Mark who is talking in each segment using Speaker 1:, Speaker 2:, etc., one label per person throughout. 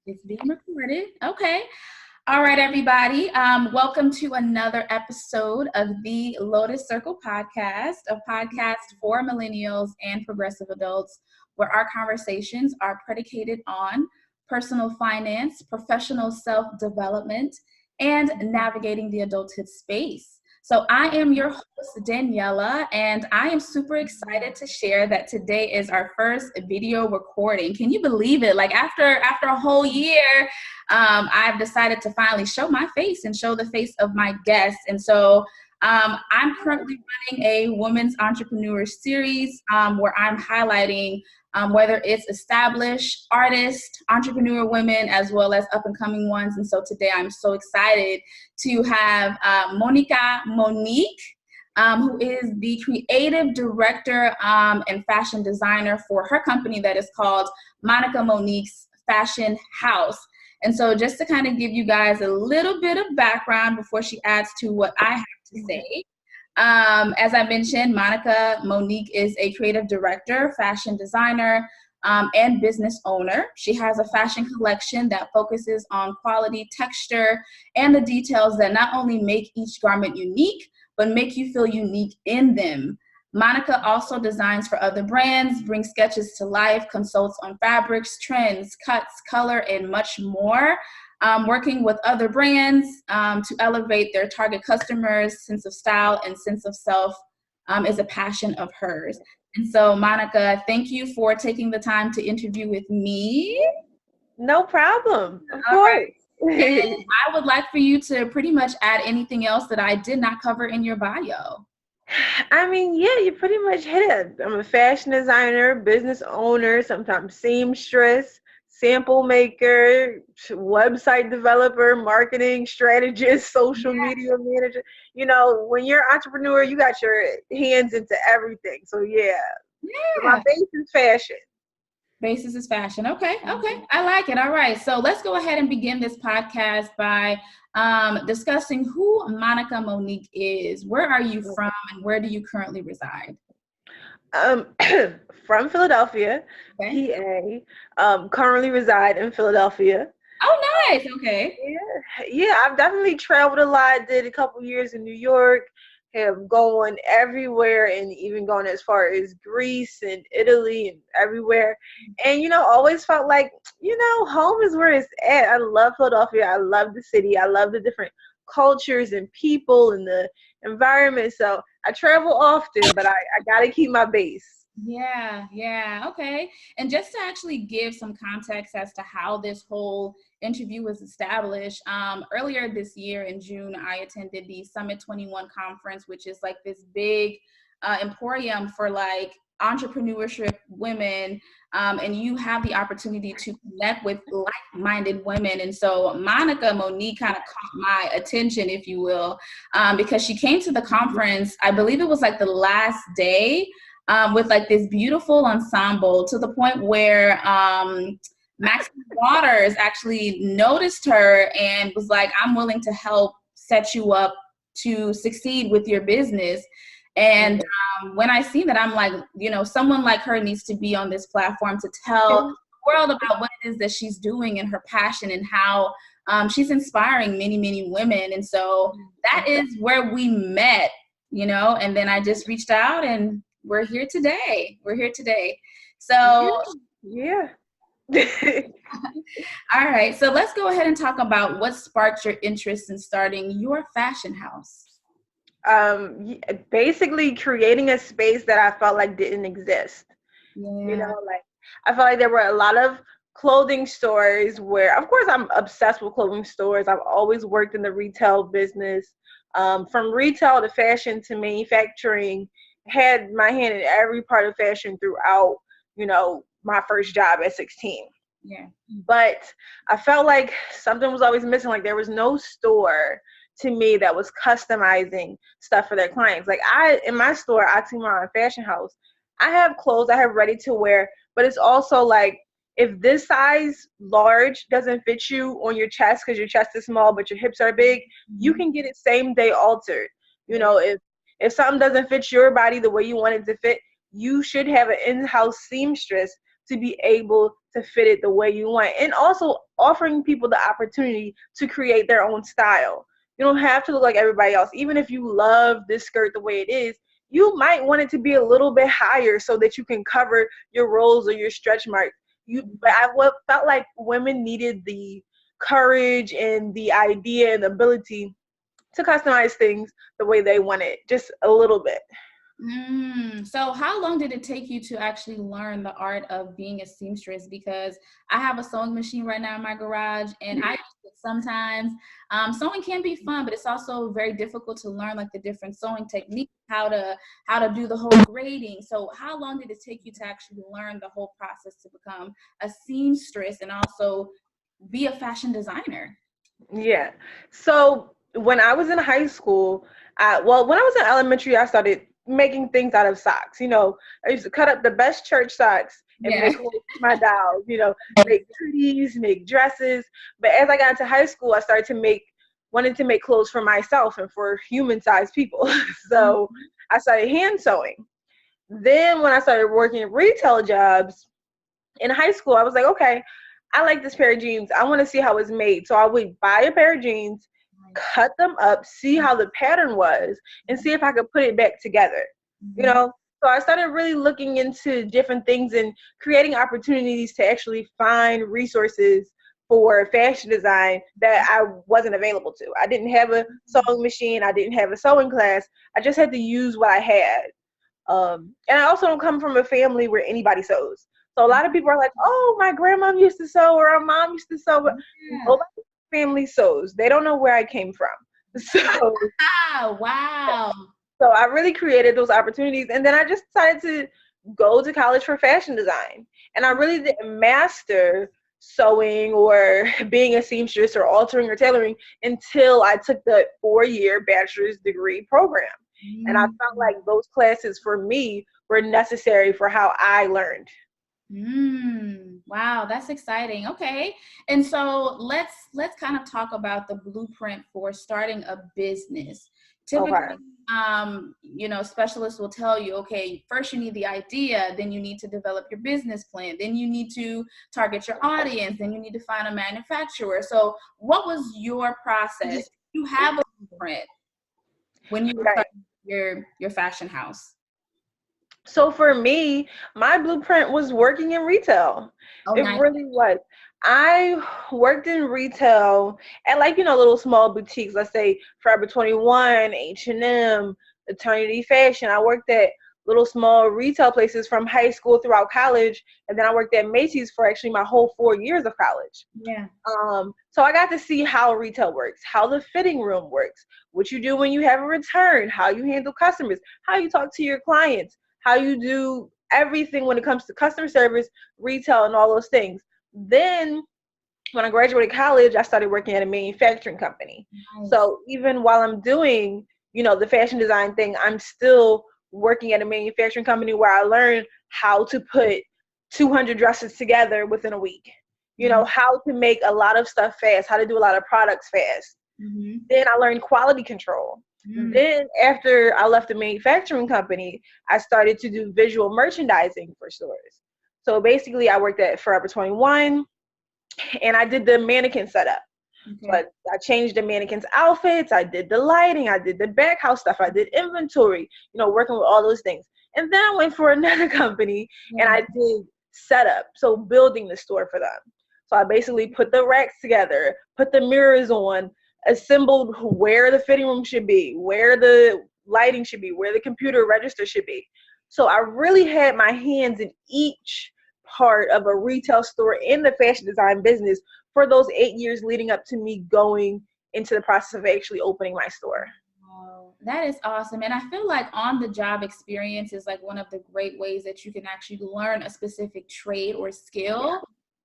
Speaker 1: It's being recorded. Okay. All right, everybody. Welcome to another episode of the Lotus Circle podcast, a podcast for millennials and progressive adults, where our conversations are predicated on personal finance, professional self-development, and navigating the adulthood space. So I am your host, Daniela, and I am super excited to share that today is our first video recording. Can you believe it? Like after a whole year, I've decided to finally show my face and show the face of my guests. And so I'm currently running a women's entrepreneur series where I'm highlighting whether it's established artists, entrepreneur women, as well as up-and-coming ones. And so today I'm so excited to have Monica Monique, who is the creative director and fashion designer for her company that is called Monica Monique's Fashion House. And so just to kind of give you guys a little bit of background before she adds to what I have to say. As I mentioned, Monica Monique is a creative director, fashion designer, and business owner. She has a fashion collection that focuses on quality, texture, and the details that not only make each garment unique, but make you feel unique in them. Monica also designs for other brands, brings sketches to life, consults on fabrics, trends, cuts, color, and much more. Working with other brands to elevate their target customers' sense of style and sense of self is a passion of hers. And so, Monica, thank you for taking the time to interview with me.
Speaker 2: No problem. Of course.
Speaker 1: And I would like for you to pretty much add anything else that I did not cover in your bio.
Speaker 2: I mean, yeah, you pretty much hit it. I'm a fashion designer, business owner, sometimes seamstress, sample maker, website developer, marketing strategist, social media manager. You know, when you're an entrepreneur, you got your hands into everything. So yeah. My base is fashion.
Speaker 1: Basis is fashion. Okay. I like it. All right. So let's go ahead and begin this podcast by discussing who Monica Monique is. Where are you from and where do you currently reside?
Speaker 2: From Philadelphia, PA. Currently reside in Philadelphia.
Speaker 1: Oh, nice. Okay.
Speaker 2: Yeah. I've definitely traveled a lot. Did a couple years in New York. Have gone everywhere, and even gone as far as Greece and Italy and everywhere. And always felt like home is where it's at. I love Philadelphia. I love the city. I love the different cultures and people and the environment. So I travel often, but I gotta keep my base.
Speaker 1: Yeah. Okay. And just to actually give some context as to how this whole interview was established, earlier this year in June, I attended the Summit 21 conference, which is like this big emporium for like entrepreneurship women. And you have the opportunity to connect with like-minded women. And so Monica Monique kind of caught my attention, if you will, because she came to the conference, I believe it was like the last day, with like this beautiful ensemble, to the point where Max Waters actually noticed her and was like, I'm willing to help set you up to succeed with your business. And when I see that, I'm like, someone like her needs to be on this platform to tell the world about what it is that she's doing and her passion and how she's inspiring many, many women. And so that is where we met, and then I just reached out and we're here today. So
Speaker 2: yeah.
Speaker 1: All right. So let's go ahead and talk about what sparked your interest in starting your fashion house.
Speaker 2: Basically creating a space that I felt like didn't exist.
Speaker 1: Yeah.
Speaker 2: I felt like there were a lot of clothing stores where, of course, I'm obsessed with clothing stores. I've always worked in the retail business, from retail to fashion to manufacturing. Had my hand in every part of fashion throughout, my first job at 16.
Speaker 1: Yeah.
Speaker 2: But I felt like something was always missing. Like there was no store to me that was customizing stuff for their clients. Like in my store, Oxymoron Fashion House, I have clothes I have ready to wear, but it's also like, if this size large doesn't fit you on your chest because your chest is small but your hips are big, you can get it same day altered. If something doesn't fit your body the way you want it to fit, you should have an in-house seamstress to be able to fit it the way you want. And also offering people the opportunity to create their own style. You don't have to look like everybody else. Even if you love this skirt the way it is, you might want it to be a little bit higher so that you can cover your rolls or your stretch marks. But felt like women needed the courage and the idea and the ability to customize things the way they want it, just a little bit.
Speaker 1: So how long did it take you to actually learn the art of being a seamstress? Because I have a sewing machine right now in my garage, and I use it sometimes. Sewing can be fun, but it's also very difficult to learn like the different sewing techniques, how to do the whole grading. So how long did it take you to actually learn the whole process to become a seamstress and also be a fashion designer?
Speaker 2: Yeah. So when I was in high school, when I was in elementary, I started making things out of socks. I used to cut up the best church socks and make clothes for my dolls, make hoodies, make dresses. But as I got into high school, I started to wanted to make clothes for myself and for human-sized people. So I started hand sewing. Then when I started working retail jobs in high school, I was like, okay, I like this pair of jeans. I want to see how it's made. So I would buy a pair of jeans, cut them up, see how the pattern was, and see if I could put it back together. So I started really looking into different things and creating opportunities to actually find resources for fashion design that I wasn't available to. I didn't have a sewing machine. I didn't have a sewing class. I just had to use what I had. And I also don't come from a family where anybody sews. So a lot of people are like, oh, my grandma used to sew or our mom used to sew. But nobody in my family sews. They don't know where I came from.
Speaker 1: Wow.
Speaker 2: So I really created those opportunities. And then I just decided to go to college for fashion design. And I really didn't master sewing or being a seamstress or altering or tailoring until I took the 4-year bachelor's degree program. And I felt like those classes for me were necessary for how I learned.
Speaker 1: Wow, that's exciting. Okay. And so let's kind of talk about the blueprint for starting a business. Typically, specialists will tell you, okay, first you need the idea, then you need to develop your business plan, then you need to target your audience, then you need to find a manufacturer. So what was your process? Do you have a blueprint when you were starting your fashion house?
Speaker 2: So for me, my blueprint was working in retail. It really was. I worked in retail at little small boutiques, let's say Forever 21, H&M, Eternity Fashion. I worked at little small retail places from high school throughout college, and then I worked at Macy's for actually my whole 4 years of college.
Speaker 1: Yeah.
Speaker 2: So I got to see how retail works, how the fitting room works, what you do when you have a return, how you handle customers, how you talk to your clients, how you do everything when it comes to customer service, retail, and all those things. Then when I graduated college, I started working at a manufacturing company. Nice. So even while I'm doing, the fashion design thing, I'm still working at a manufacturing company where I learned how to put 200 dresses together within a week. How to make a lot of stuff fast, how to do a lot of products fast. Then I learned quality control. Then after I left the manufacturing company, I started to do visual merchandising for stores. So basically I worked at Forever 21 and I did the mannequin setup. Okay. But I changed the mannequins' outfits, I did the lighting, I did the back house stuff, I did inventory, working with all those things. And then I went for another company and I did setup, so building the store for them. So I basically put the racks together, put the mirrors on, assembled where the fitting room should be, where the lighting should be, where the computer register should be. So I really had my hands in each part of a retail store in the fashion design business for those 8 years leading up to me going into the process of actually opening my store.
Speaker 1: Wow, that is awesome. And I feel like on-the-job experience is like one of the great ways that you can actually learn a specific trade or skill.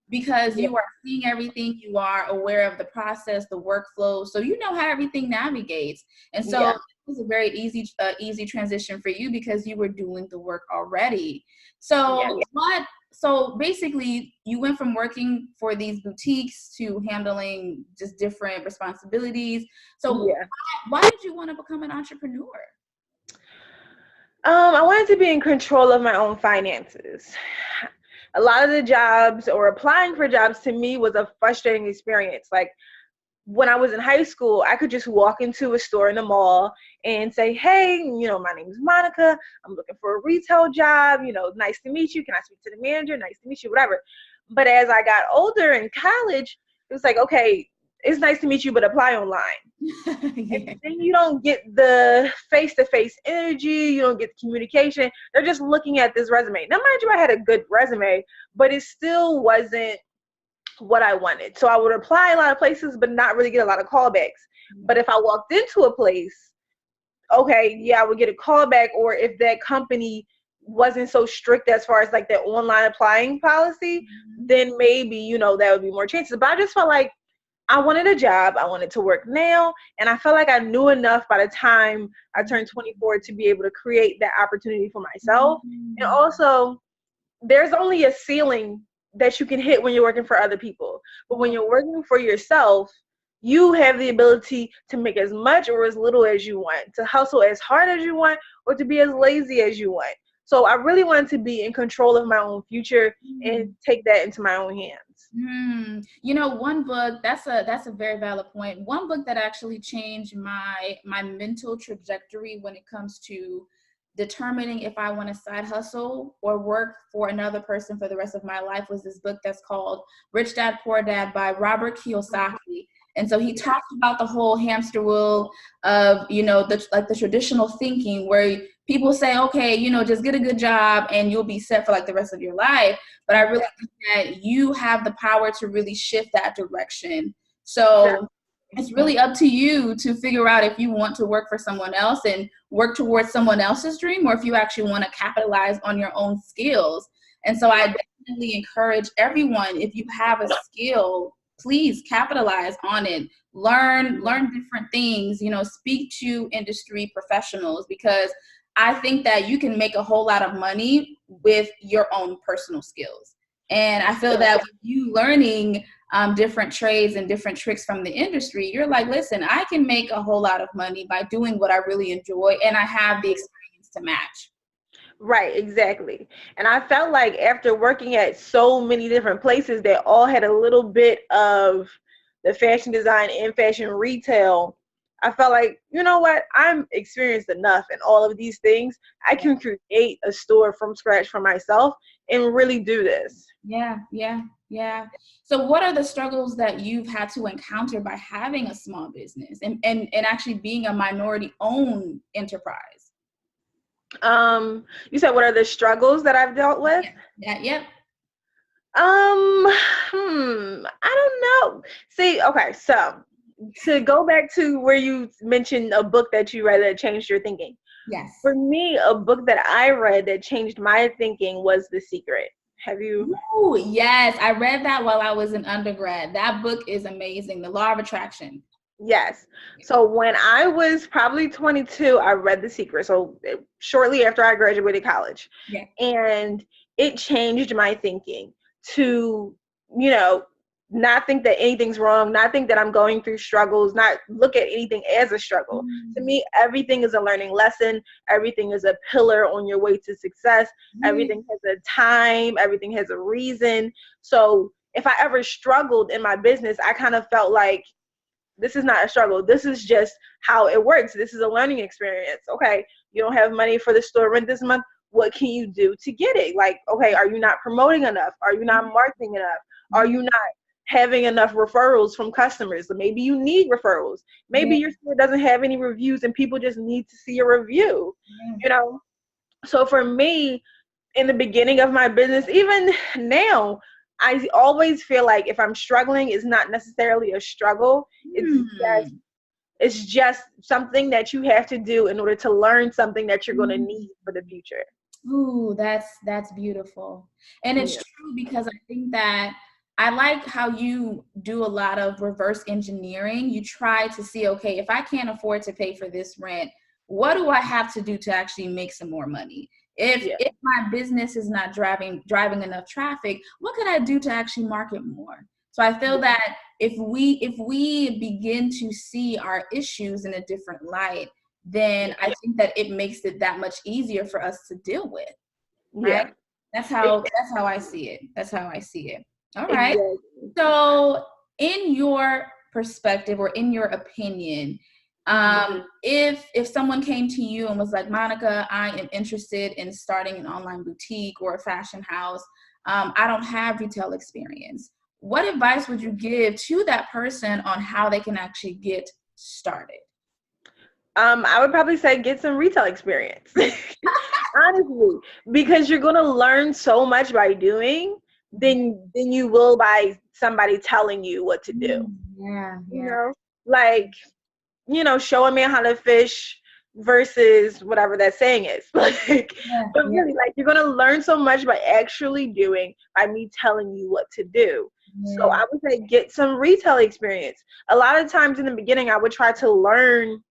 Speaker 1: Because you are seeing everything, you are aware of the process, the workflow, so you know how everything navigates. And so it was a very easy transition for you because you were doing the work already. So so basically you went from working for these boutiques to handling just different responsibilities. So why did you want to become an entrepreneur?
Speaker 2: I wanted to be in control of my own finances. a lot of the jobs or applying for jobs to me was a frustrating experience. Like when I was in high school, I could just walk into a store in the mall and say, hey, my name is Monica. I'm looking for a retail job. Nice to meet you. Can I speak to the manager? Nice to meet you, whatever. But as I got older in college, it was like, okay, it's nice to meet you, but apply online.
Speaker 1: Yeah.
Speaker 2: And then you don't get the face-to-face energy. You don't get the communication. They're just looking at this resume. Now, mind you, I had a good resume, but it still wasn't what I wanted. So I would apply a lot of places, but not really get a lot of callbacks. But if I walked into a place, okay, yeah, I would get a callback. Or if that company wasn't so strict as far as like their online applying policy, then maybe, that would be more chances. But I just felt like I wanted a job. I wanted to work now. And I felt like I knew enough by the time I turned 24 to be able to create that opportunity for myself. And also, there's only a ceiling that you can hit when you're working for other people. But when you're working for yourself, you have the ability to make as much or as little as you want, to hustle as hard as you want, or to be as lazy as you want. So I really wanted to be in control of my own future and take that into my own hands.
Speaker 1: One book, that's a very valid point. One book that actually changed my mental trajectory when it comes to determining if I want to side hustle or work for another person for the rest of my life was this book that's called Rich Dad Poor Dad by Robert Kiyosaki. And so he talks about the whole hamster wheel of, the traditional thinking where people say, okay, just get a good job and you'll be set for like the rest of your life. But I really think that you have the power to really shift that direction. So it's really up to you to figure out if you want to work for someone else and work towards someone else's dream, or if you actually want to capitalize on your own skills. And so I definitely encourage everyone, if you have a skill, please capitalize on it. Learn different things, speak to industry professionals, because I think that you can make a whole lot of money with your own personal skills. And I feel that with you learning different trades and different tricks from the industry, you're like, listen, I can make a whole lot of money by doing what I really enjoy, and I have the experience to match.
Speaker 2: Right, exactly. And I felt like after working at so many different places that all had a little bit of the fashion design and fashion retail, I felt like, you know what, I'm experienced enough in all of these things. I can create a store from scratch for myself and really do this.
Speaker 1: Yeah. So what are the struggles that you've had to encounter by having a small business and actually being a minority owned enterprise?
Speaker 2: You said, what are the struggles that I've dealt with?
Speaker 1: Yeah.
Speaker 2: I don't know. See, okay, so to go back to where you mentioned a book that you read that changed your thinking.
Speaker 1: Yes.
Speaker 2: For me, a book that I read that changed my thinking was The Secret. Have you?
Speaker 1: Oh, yes. I read that while I was an undergrad. That book is amazing. The Law of Attraction.
Speaker 2: Yes. So when I was probably 22, I read The Secret. So shortly after I graduated college.
Speaker 1: Yeah.
Speaker 2: And it changed my thinking to, not think that anything's wrong, not think that I'm going through struggles, not look at anything as a struggle. To me, everything is a learning lesson. Everything is a pillar on your way to success. Everything has a time. Everything has a reason. So if I ever struggled in my business, I kind of felt like, this is not a struggle. This is just how it works. This is a learning experience. Okay, you don't have money for the store rent this month. What can you do to get it? Like, okay, are you not promoting enough? Are you not marketing enough? Are you not having enough referrals from customers? Maybe you need referrals. Maybe your store doesn't have any reviews and people just need to see a review, So for me, in the beginning of my business, even now, I always feel like if I'm struggling, it's not necessarily a struggle. It's just something that you have to do in order to learn something that you're going to need for the future.
Speaker 1: Ooh, that's beautiful. And it's true, because I think that I like how you do a lot of reverse engineering. You try to see, okay, if I can't afford to pay for this rent, what do I have to do to actually make some more money? If my business is not driving enough traffic, what could I do to actually market more? So I feel that if we begin to see our issues in a different light, then I think that it makes it that much easier for us to deal with. Right? That's how I see it. That's how I see it. All right.
Speaker 2: Exactly.
Speaker 1: So, in your perspective or in your opinion, if someone came to you and was like, Monica, I am interested in starting an online boutique or a fashion house. I don't have retail experience. What advice would you give to that person on how they can actually get started?
Speaker 2: I would probably say get some retail experience. Honestly, because you're gonna learn so much by doing than you will by somebody telling you what to do.
Speaker 1: Yeah,
Speaker 2: You
Speaker 1: yeah.
Speaker 2: know, like, showing me how to fish versus whatever that saying is. Like,
Speaker 1: Yeah,
Speaker 2: but
Speaker 1: yeah,
Speaker 2: really, like, you're gonna learn so much by actually doing, by me telling you what to do. So
Speaker 1: yeah.
Speaker 2: I would say get some retail experience. A lot of times in the beginning, I would try to learn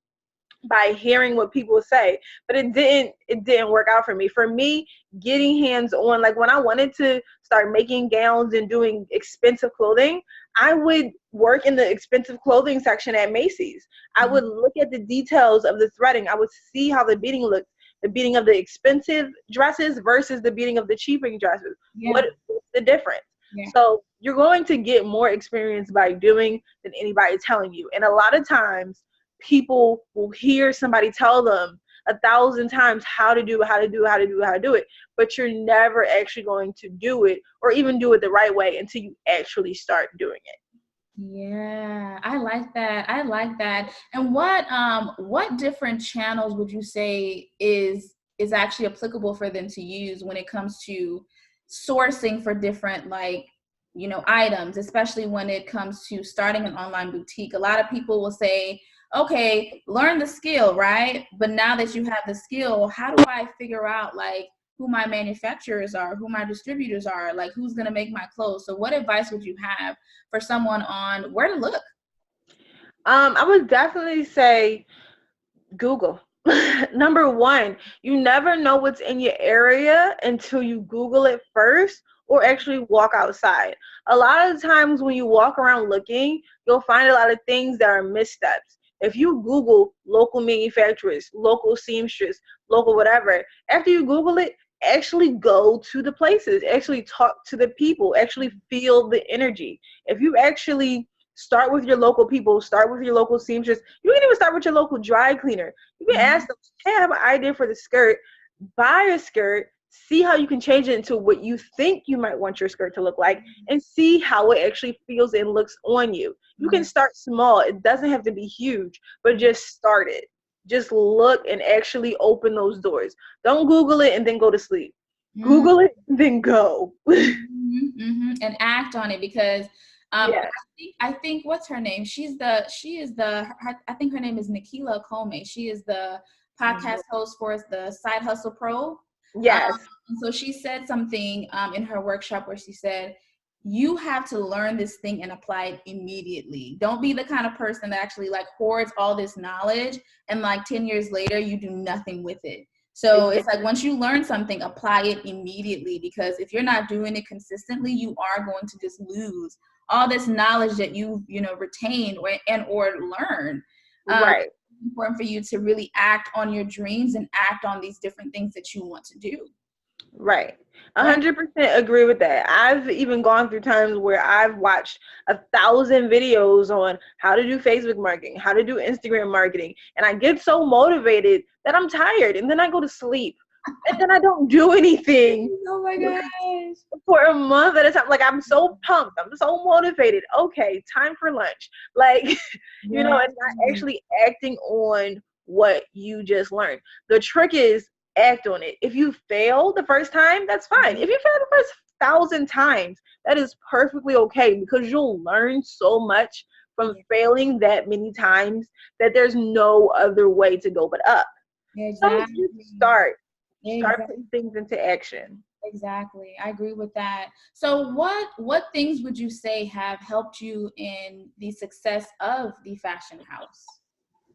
Speaker 2: by hearing what people say, but it didn't work out for me. For me, getting hands on, like when I wanted to start making gowns and doing expensive clothing, I would work in the expensive clothing section at Macy's. I would look at the details of the threading. I would see how the beading looked, the beading of the expensive dresses versus the beading of the cheaper dresses.
Speaker 1: Yeah,
Speaker 2: What's the difference?
Speaker 1: yeah.
Speaker 2: So you're going to get more experience by doing than anybody telling you. And a lot of times people will hear somebody tell them 1,000 times how to do it, how to do it, how to do it, how to do it, but you're never actually going to do it or even do it the right way until you actually start doing it.
Speaker 1: Yeah, I like that. I like that. And what different channels would you say is actually applicable for them to use when it comes to sourcing for different items, especially when it comes to starting an online boutique? A lot of people will say, "Okay, learn the skill, right? But now that you have the skill, how do I figure out who my manufacturers are, who my distributors are, like who's going to make my clothes?" So what advice would you have for someone on where to look?
Speaker 2: I would definitely say Google. Number one, you never know what's in your area until you Google it first or actually walk outside. A lot of the times when you walk around looking, you'll find a lot of things that are missteps. If you Google local manufacturers, local seamstress, local whatever, after you Google it, actually go to the places, actually talk to the people, actually feel the energy. If you actually start with your local people, start with your local seamstress. You can even start with your local dry cleaner. You can ask them, hey, I have an idea for the skirt. Buy a skirt, see how you can change it into what you think you might want your skirt to look like, and see how it actually feels and looks on you. You can
Speaker 1: Yeah.
Speaker 2: start small. It doesn't have to be huge, but just start it. Just look and actually open those doors. Don't Google it and then go to sleep.
Speaker 1: Mm-hmm,
Speaker 2: Google it, then go.
Speaker 1: and act on it because
Speaker 2: Yes.
Speaker 1: I think what's her name? I think her name is Nikila Comey. She is the podcast host for the Side Hustle Pro.
Speaker 2: Yes.
Speaker 1: And so she said something in her workshop where she said, you have to learn this thing and apply it immediately. Don't be the kind of person that actually hoards all this knowledge and 10 years later you do nothing with it. So
Speaker 2: Exactly.
Speaker 1: it's once you learn something, apply it immediately, because if you're not doing it consistently, you are going to just lose all this knowledge that you've retained or learned.
Speaker 2: Right.
Speaker 1: It's important for you to really act on your dreams and act on these different things that you want to do.
Speaker 2: Right.
Speaker 1: Right.
Speaker 2: 100% agree with that. I've even gone through times where I've watched 1,000 videos on how to do Facebook marketing, how to do Instagram marketing, and I get so motivated that I'm tired and then I go to sleep and then I don't do anything
Speaker 1: Oh my gosh.
Speaker 2: for a month at a time. Like, I'm so pumped. I'm so motivated. Okay, time for lunch. Like, and
Speaker 1: Yeah.
Speaker 2: not actually acting on what you just learned. The trick is act on it. If you fail the first time, that's fine. If you fail the first 1,000 times, that is perfectly okay, because you'll learn so much from failing that many times that there's no other way to go but up. So
Speaker 1: Exactly.
Speaker 2: just start
Speaker 1: Exactly.
Speaker 2: putting things into action.
Speaker 1: Exactly. I agree with that. So what things would you say have helped you in the success of the fashion house?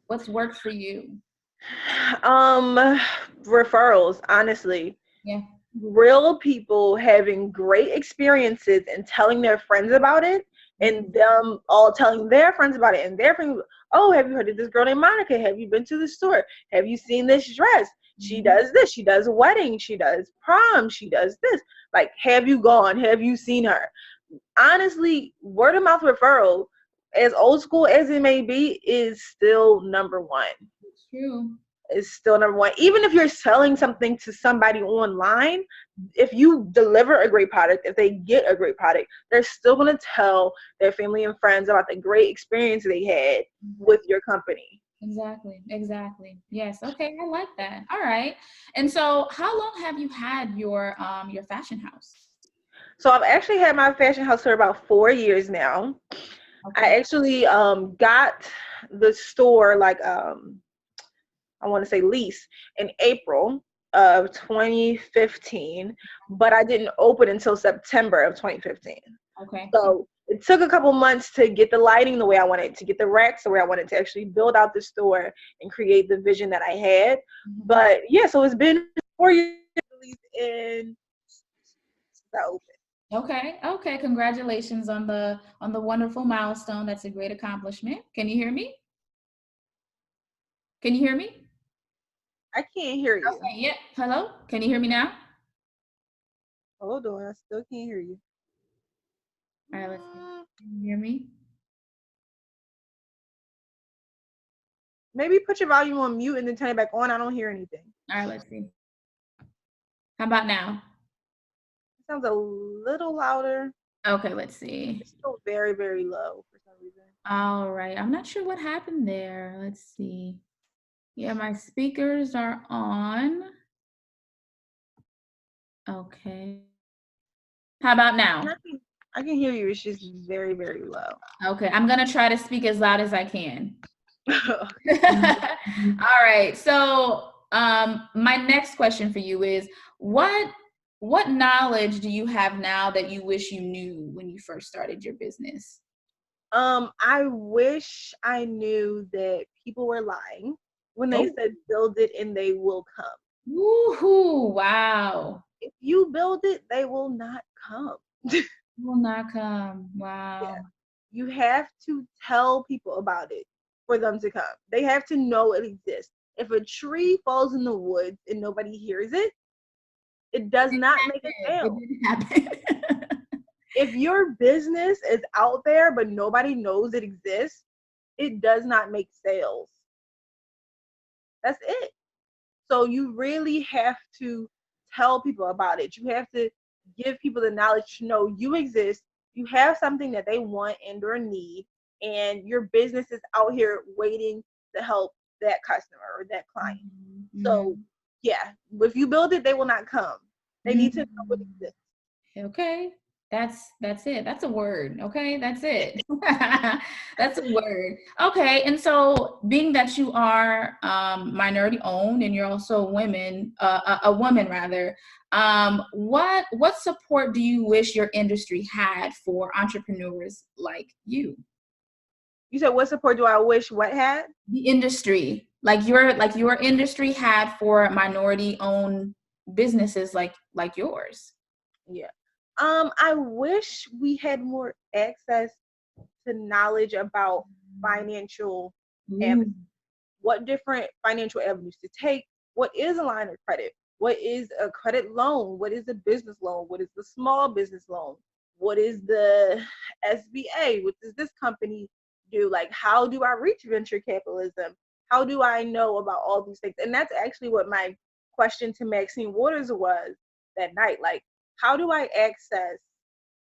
Speaker 1: What's worked for you?
Speaker 2: Um, Referrals, honestly.
Speaker 1: Yeah.
Speaker 2: Real people having great experiences and telling their friends about it, and them all telling their friends about it, and their friends, oh, have you heard of this girl named Monica? Have you been to the store? Have you seen this dress? She does this. She does weddings. She does prom. She does this. Like, have you gone? Have you seen her? Honestly, word of mouth referral, as old school as it may be, is still number one.
Speaker 1: It's true.
Speaker 2: Is still number one. Even if you're selling something to somebody online, if you deliver a great product, if they get a great product, they're still going to tell their family and friends about the great experience they had with your company.
Speaker 1: Exactly. Yes. Okay. I like that. All right. And so how long have you had your fashion house?
Speaker 2: So I've actually had my fashion house for about 4 years now.
Speaker 1: Okay.
Speaker 2: I actually got the store like I want to say lease in April of 2015, but I didn't open until September of 2015.
Speaker 1: Okay.
Speaker 2: So it took a couple months to get the lighting the way I wanted, to get the racks the way I wanted, to actually build out the store and create the vision that I had. But yeah, so it's been 4 years in since I opened.
Speaker 1: Okay. Congratulations on the wonderful milestone. That's a great accomplishment. Can you hear me? Can you hear me?
Speaker 2: I can't hear you.
Speaker 1: Okay. Yeah. Hello. Can you hear me now?
Speaker 2: Hold on, I still can't hear you.
Speaker 1: All right. Let's see. Can you hear me?
Speaker 2: Maybe put your volume on mute and then turn it back on. I don't hear anything.
Speaker 1: All right. Let's see. How about now?
Speaker 2: It sounds a little louder.
Speaker 1: Okay. Let's see.
Speaker 2: It's still very, very low for some reason.
Speaker 1: All right. I'm not sure what happened there. Let's see. Yeah, my speakers are on. Okay. How about now?
Speaker 2: I can hear you. It's just very, very low.
Speaker 1: Okay, I'm gonna try to speak as loud as I can. All right. So, my next question for you is, what knowledge do you have now that you wish you knew when you first started your business?
Speaker 2: I wish I knew that people were lying when they said build it and they will come.
Speaker 1: Woohoo! Wow.
Speaker 2: If you build it, they will not come.
Speaker 1: Will not come. Wow.
Speaker 2: Yeah. You have to tell people about it for them to come. They have to know it exists. If a tree falls in the woods and nobody hears it, it does not make a sound.
Speaker 1: It didn't happen.
Speaker 2: If your business is out there but nobody knows it exists, it does not make sales. That's it. So you really have to tell people about it. You have to give people the knowledge to know you exist. You have something that they want and or need, and your business is out here waiting to help that customer or that client. So yeah, if you build it, they will not come. They need to know what exists.
Speaker 1: Okay. That's it. That's a word. Okay. That's it. That's a word. Okay. And so being that you are minority owned and you're also a woman rather, what support do you wish your industry had for entrepreneurs like you?
Speaker 2: You said what support do I wish what had?
Speaker 1: The industry, like your industry had for minority owned businesses like yours.
Speaker 2: Yeah. I wish we had more access to knowledge about financial avenues. What different financial avenues to take? What is a line of credit? What is a credit loan? What is a business loan? What is the small business loan? What is the SBA? What does this company do? Like, how do I reach venture capitalism? How do I know about all these things? And that's actually what my question to Maxine Waters was that night. Like, how do I access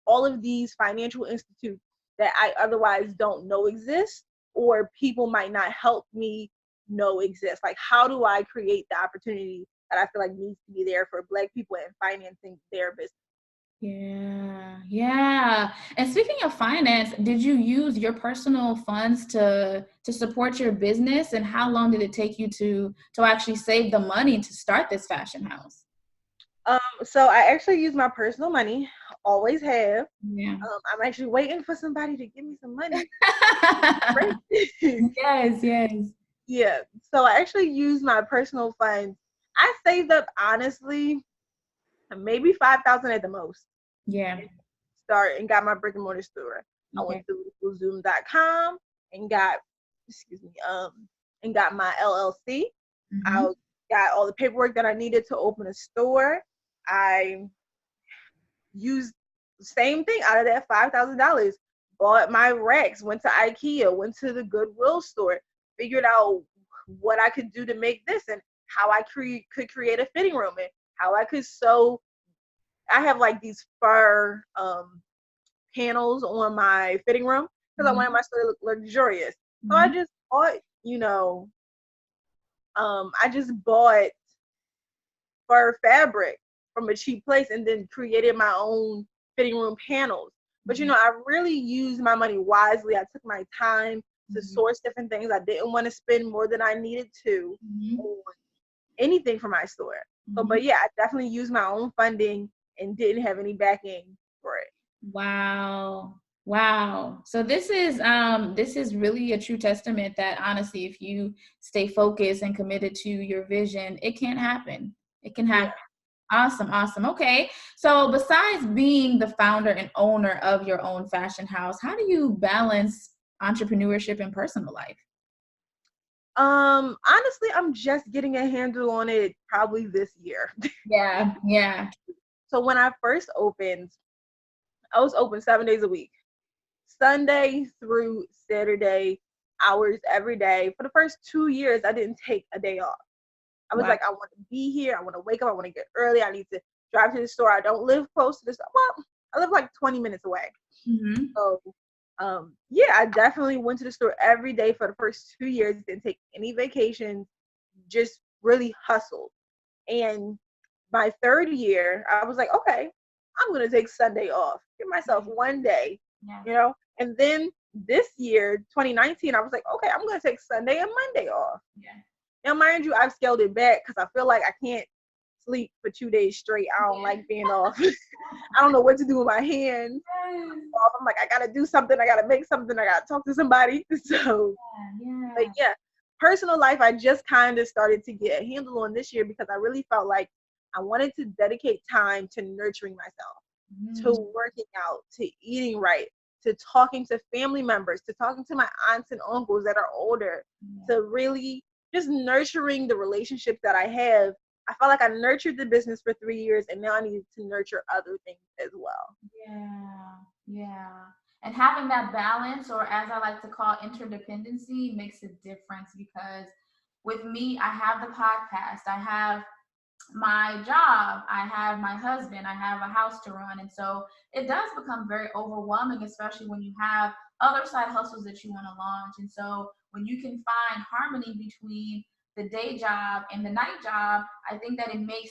Speaker 2: all of these financial institutes that I otherwise don't know exist, or people might not help me know exist? Like, how do I create the opportunity that I feel like needs to be there for Black people in financing their business?
Speaker 1: Yeah. And speaking of finance, did you use your personal funds to support your business? And how long did it take you to actually save the money to start this fashion house?
Speaker 2: So I actually use my personal money, always have.
Speaker 1: Yeah.
Speaker 2: I'm actually waiting for somebody to give me some money.
Speaker 1: Yes.
Speaker 2: Yeah. So I actually use my personal funds. I saved up honestly, maybe 5,000 at the most.
Speaker 1: Yeah.
Speaker 2: Start and got my brick and mortar store. I
Speaker 1: Okay.
Speaker 2: went through Zoom.com and got, excuse me, and got my LLC. I got all the paperwork that I needed to open a store. I used the same thing out of that $5,000. Bought my racks, went to IKEA, went to the Goodwill store, figured out what I could do to make this and how I could create a fitting room and how I could sew. I have like these fur panels on my fitting room because I wanted my store to look luxurious. So I just bought, I just bought fur fabric from a cheap place and then created my own fitting room panels. But I really used my money wisely. I took my time to source different things. I didn't want to spend more than I needed to on anything for my store. So, but yeah, I definitely used my own funding and didn't have any backing for it.
Speaker 1: Wow. So this is really a true testament that honestly, if you stay focused and committed to your vision, it can happen. It can happen. Yeah. Awesome. Okay. So besides being the founder and owner of your own fashion house, how do you balance entrepreneurship and personal life?
Speaker 2: Honestly, I'm just getting a handle on it probably this year.
Speaker 1: Yeah.
Speaker 2: So when I first opened, I was open 7 days a week, Sunday through Saturday, hours every day. For the first 2 years, I didn't take a day off. I was like, I want to be here. I want to wake up. I want to get early. I need to drive to the store. I don't live close to the store. Well, I live like 20 minutes away. So, yeah, I definitely went to the store every day for the first 2 years. Didn't take any vacations. Just really hustled. And my third year, I was like, okay, I'm going to take Sunday off. Give myself one day, And then this year, 2019, I was like, okay, I'm going to take Sunday and Monday off. Now, mind you, I've scaled it back because I feel like I can't sleep for 2 days straight. I don't like being off. I don't know what to do with my hands. I'm like, I got to do something. I got to make something. I got to talk to somebody. So, but yeah, personal life, I just kind of started to get a handle on this year because I really felt like I wanted to dedicate time to nurturing myself, to working out, to eating right, to talking to family members, to talking to my aunts and uncles that are older, to really just nurturing the relationships that I have. I felt like I nurtured the business for 3 years and now I need to nurture other things as well.
Speaker 1: Yeah. And having that balance, or as I like to call interdependency, makes a difference because with me, I have the podcast, I have my job, I have my husband, I have a house to run. And so it does become very overwhelming, especially when you have other side hustles that you want to launch. And so when you can find harmony between the day job and the night job, I think that it makes,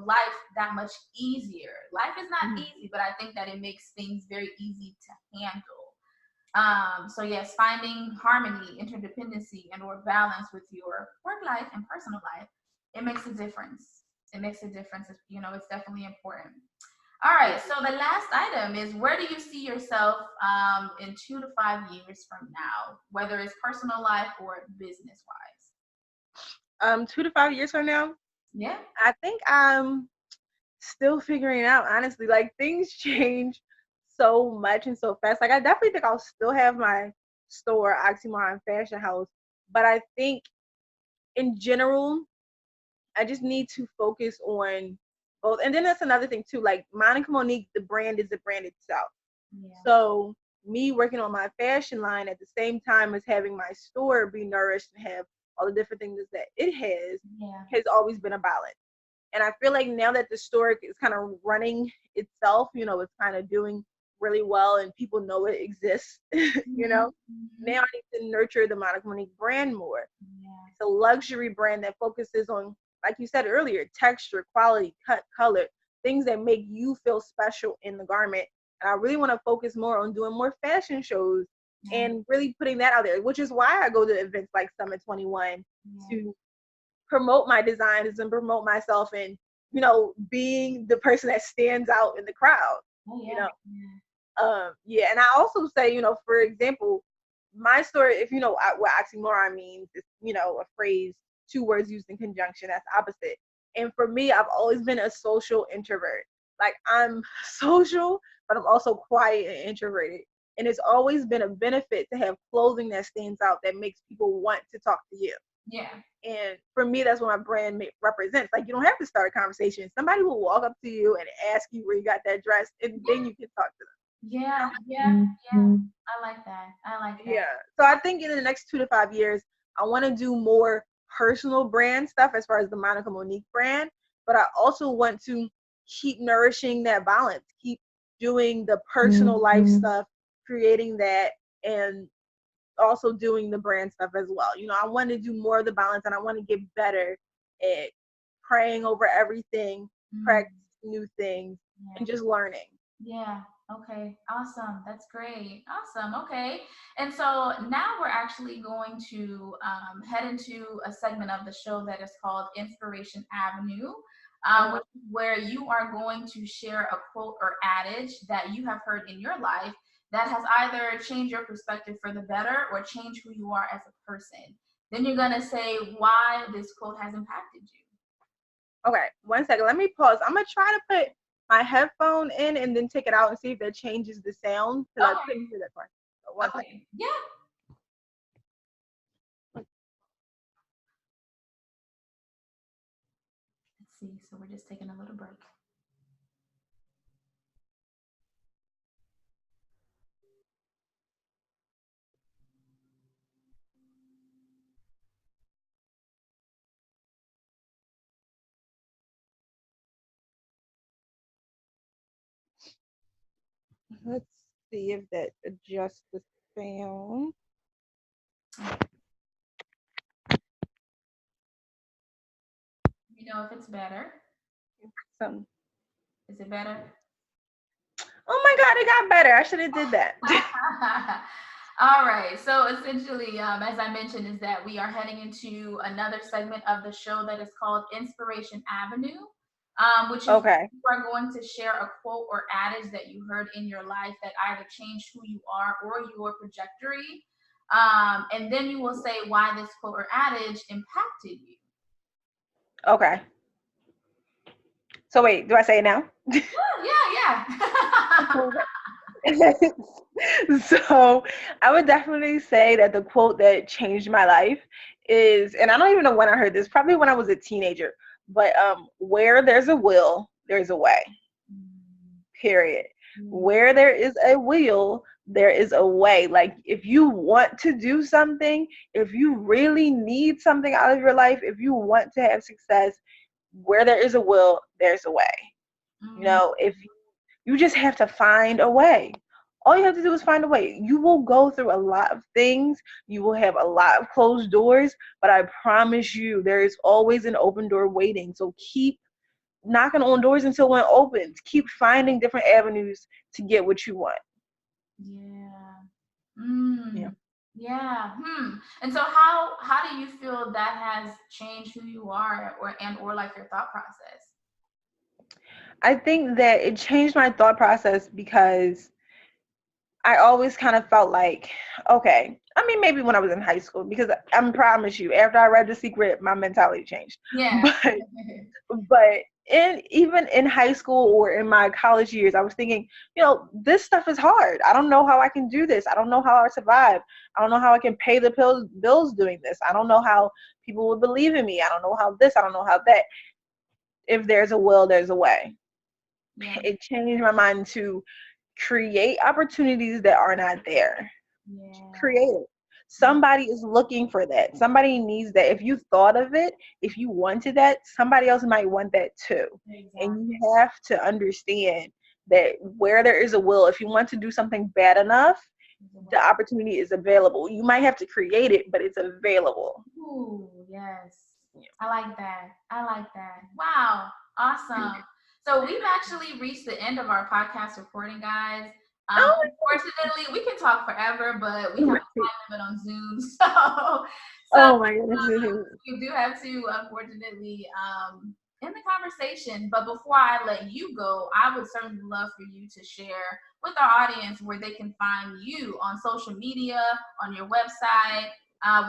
Speaker 1: life that much easier. Life is not easy, but I think that it makes things very easy to handle. So yes, finding harmony, interdependency, and or balance with your work life and personal life, it makes a difference. It's definitely important. All right, so the last item is, where do you see yourself in 2 to 5 years from now, whether it's personal life or business wise?
Speaker 2: 2 to 5 years from now?
Speaker 1: Yeah.
Speaker 2: I think I'm still figuring it out, honestly. Like, things change so much and so fast. Like, I definitely think I'll still have my store, Oxymoron Fashion House, but I think in general, I just need to focus on both. And then that's another thing too. Like, Monica Monique, the brand is the brand itself. So me working on my fashion line at the same time as having my store be nourished and have all the different things that it has always been a balance. And I feel like now that the store is kind of running itself, it's kind of doing really well and people know it exists, now I need to nurture the Monica Monique brand more. It's a luxury brand that focuses on, like you said earlier, texture, quality, cut, color, things that make you feel special in the garment. And I really want to focus more on doing more fashion shows and really putting that out there, which is why I go to events like Summit 21 to promote my designs and promote myself and, being the person that stands out in the crowd, and I also say, for example, my story, if you know what oxymoron means, is, a phrase, 2 words used in conjunction, that's opposite. And for me, I've always been a social introvert. Like, I'm social, but I'm also quiet and introverted. And it's always been a benefit to have clothing that stands out, that makes people want to talk to you.
Speaker 1: Yeah.
Speaker 2: And for me, that's what my brand represents. Like, you don't have to start a conversation. Somebody will walk up to you and ask you where you got that dress, and then you can talk to them.
Speaker 1: Yeah. Yeah. Yeah. I like that. I like that.
Speaker 2: Yeah. So I think in the next 2 to 5 years, I want to do more personal brand stuff as far as the Monica Monique brand, but I also want to keep nourishing that balance, keep doing the personal life stuff, creating that, and also doing the brand stuff as well. I want to do more of the balance, and I want to get better at praying over everything, practice new things, and just learning.
Speaker 1: Yeah. Okay. Awesome. That's great. Awesome. Okay. And so now we're actually going to head into a segment of the show that is called Inspiration Avenue, which is where you are going to share a quote or adage that you have heard in your life that has either changed your perspective for the better or changed who you are as a person. Then you're going to say why this quote has impacted you.
Speaker 2: Okay, 1 second. Let me pause. I'm gonna try to put my headphone in and then take it out and see if that changes the sound, because I couldn't hear that part. So 1 second.
Speaker 1: Yeah. Let's see. So we're just taking a little break.
Speaker 2: Let's see if that adjusts the sound.
Speaker 1: You know if it's better.
Speaker 2: Some.
Speaker 1: Is it better?
Speaker 2: Oh my God, it got better. I should have did that.
Speaker 1: All right. So essentially, as I mentioned, is that we are heading into another segment of the show that is called Inspiration Avenue, which is
Speaker 2: Okay.
Speaker 1: you are going to share a quote or adage that you heard in your life that either changed who you are or your trajectory. And then you will say why this quote or adage impacted you.
Speaker 2: Okay. So wait, do I say it now?
Speaker 1: Yeah.
Speaker 2: So I would definitely say that the quote that changed my life is, and I don't even know when I heard this, probably when I was a teenager, but where there's a will, there's a way. Period. Where there is a will, there is a way. Like, if you want to do something, if you really need something out of your life, if you want to have success, where there is a will, there's a way. If you just have to find a way. All you have to do is find a way. You will go through a lot of things. You will have a lot of closed doors, but I promise you, there is always an open door waiting. So keep knocking on doors until one opens. Keep finding different avenues to get what you want.
Speaker 1: Yeah. Yeah. And so how do you feel that has changed who you are or like your thought process?
Speaker 2: I think that it changed my thought process because I always kind of felt like, okay, I mean, maybe when I was in high school, because I promise you, after I read The Secret, my mentality changed.
Speaker 1: Yeah.
Speaker 2: But even in high school or in my college years, I was thinking, this stuff is hard. I don't know how I can do this. I don't know how I survive. I don't know how I can pay the bills doing this. I don't know how people would believe in me. I don't know how this. I don't know how that. If there's a will, there's a way.
Speaker 1: Yeah.
Speaker 2: It changed my mind to create opportunities that are not there. Create it. Somebody is looking for that. Somebody needs that. If you thought of it, if you wanted that, somebody else might want that too.
Speaker 1: Exactly.
Speaker 2: And you have to understand that where there is a will, if you want to do something bad enough, the opportunity is available. You might have to create it, but it's available.
Speaker 1: Ooh, yes. I like that. Wow. Awesome. So we've actually reached the end of our podcast recording, guys. Unfortunately, we can talk forever, but we have a time limit on Zoom. So
Speaker 2: my goodness.
Speaker 1: we do have to, unfortunately, end the conversation. But before I let you go, I would certainly love for you to share with our audience where they can find you on social media, on your website,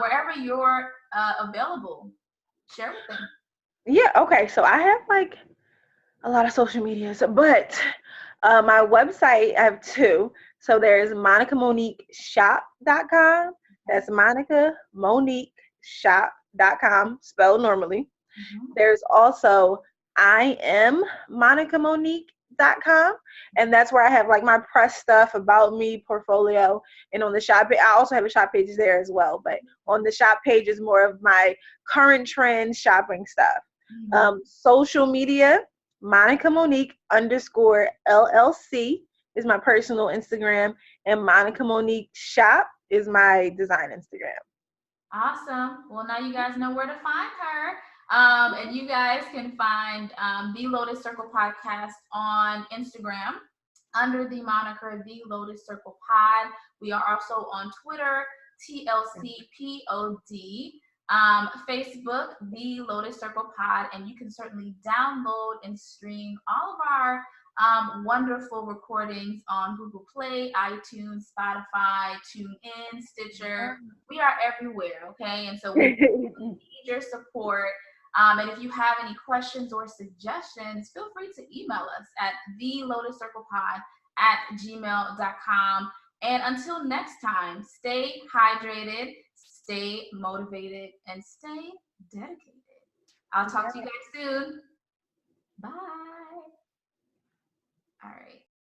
Speaker 1: wherever you're available. Share with them.
Speaker 2: Yeah, okay. So I have like a lot of social medias, but my website, I have two. So there's MonicaMoniqueShop.com. That's Monica Monique Shop. spelled normally.
Speaker 1: Mm-hmm.
Speaker 2: There's also I am MonicaMonique.com, and that's where I have like my press stuff, about me, portfolio, and on the shop page, I also have a shop page there as well. But on the shop page is more of my current trend shopping stuff.
Speaker 1: Mm-hmm.
Speaker 2: Social media, Monica Monique _ LLC is my personal Instagram, and Monica Monique Shop is my design Instagram.
Speaker 1: Awesome. Well, now you guys know where to find her. And you guys can find the Lotus Circle Podcast on Instagram under the moniker The Lotus Circle Pod. We are also on Twitter, TLCPOD, Facebook, The Lotus Circle Pod, and you can certainly download and stream all of our wonderful recordings on Google Play, iTunes, Spotify, TuneIn, Stitcher. We are everywhere, okay? And so we need your support. And if you have any questions or suggestions, feel free to email us at thelotuscirclepod@gmail.com. And until next time, stay hydrated, stay motivated, and stay dedicated. I'll talk to you guys soon.